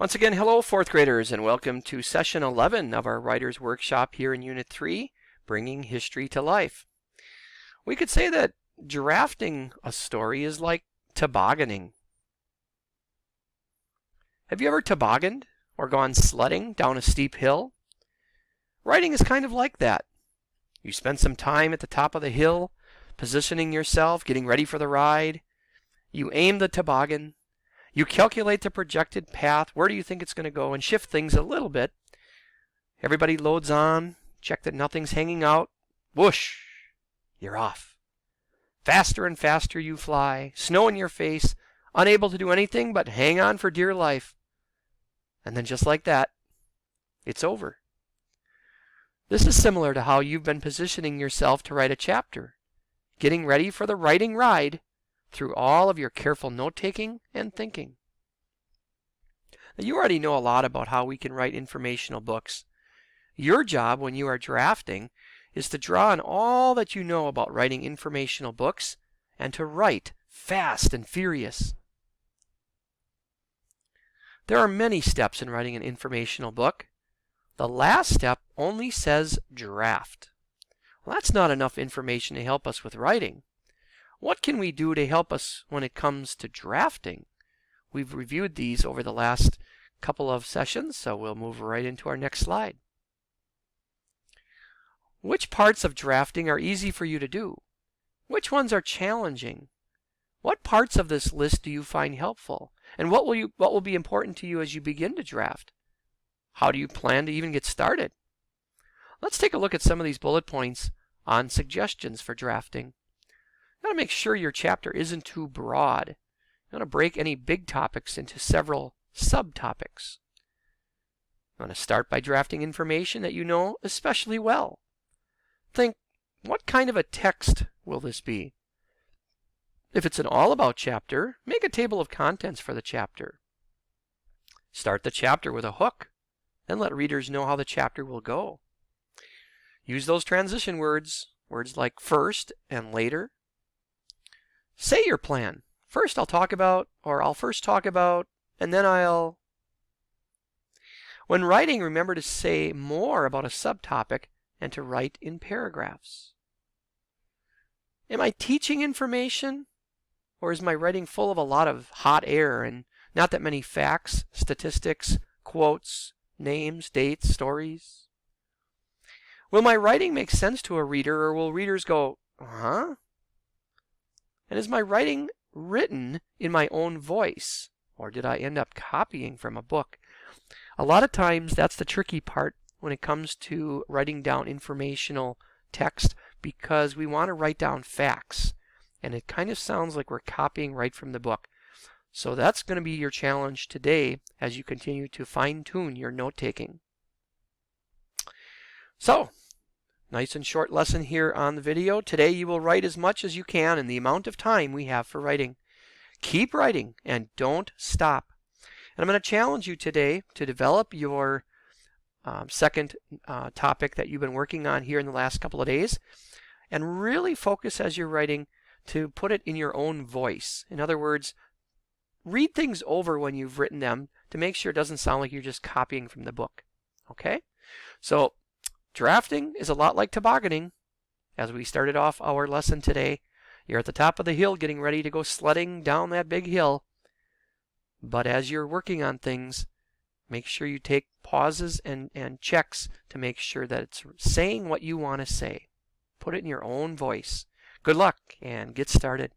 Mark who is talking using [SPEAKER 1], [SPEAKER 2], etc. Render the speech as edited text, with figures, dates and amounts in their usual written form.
[SPEAKER 1] Once again, hello fourth graders, and welcome to session 11 of our Writer's Workshop here in Unit 3, Bringing History to Life. We could say that drafting a story is like tobogganing. Have you ever tobogganed or gone sledding down a steep hill? Writing is kind of like that. You spend some time at the top of the hill, positioning yourself, getting ready for the ride. You aim the toboggan. You calculate the projected path, where do you think it's going to go, and shift things a little bit. Everybody loads on, check that nothing's hanging out. Whoosh! You're off. Faster and faster you fly, snow in your face, unable to do anything but hang on for dear life. And then just like that, it's over. This is similar to how you've been positioning yourself to write a chapter, getting ready for the writing ride through all of your careful note-taking and thinking. Now, you already know a lot about how we can write informational books. Your job when you are drafting is to draw on all that you know about writing informational books and to write fast and furious. There are many steps in writing an informational book. The last step only says draft. Well, that's not enough information to help us with writing. What can we do to help us when it comes to drafting? We've reviewed these over the last couple of sessions, so we'll move right into our next slide. Which parts of drafting are easy for you to do? Which ones are challenging? What parts of this list do you find helpful? And what will be important to you as you begin to draft? How do you plan to even get started? Let's take a look at some of these bullet points on suggestions for drafting. You want to make sure your chapter isn't too broad. You want to break any big topics into several subtopics. You want to start by drafting information that you know especially well. Think, what kind of a text will this be? If it's an all-about chapter, make a table of contents for the chapter. Start the chapter with a hook, then let readers know how the chapter will go. Use those transition words, words like first and later. Say your plan. I'll first talk about, and then I'll. When writing, remember to say more about a subtopic and to write in paragraphs. Am I teaching information? Or is my writing full of a lot of hot air and not that many facts, statistics, quotes, names, dates, stories? Will my writing make sense to a reader, or will readers go, huh? And is my writing written in my own voice, or did I end up copying from a book? A lot of times that's the tricky part when it comes to writing down informational text, because we want to write down facts, and it kind of sounds like we're copying right from the book. So that's going to be your challenge today as you continue to fine-tune your note-taking. So, nice and short lesson here on the video. Today you will write as much as you can in the amount of time we have for writing. Keep writing and don't stop. And I'm going to challenge you today to develop your second topic that you've been working on here in the last couple of days, and really focus as you're writing to put it in your own voice. In other words, read things over when you've written them to make sure it doesn't sound like you're just copying from the book. Okay? So, drafting is a lot like tobogganing. As we started off our lesson today, you're at the top of the hill getting ready to go sledding down that big hill. But as you're working on things, make sure you take pauses and checks to make sure that it's saying what you want to say. Put it in your own voice. Good luck and get started.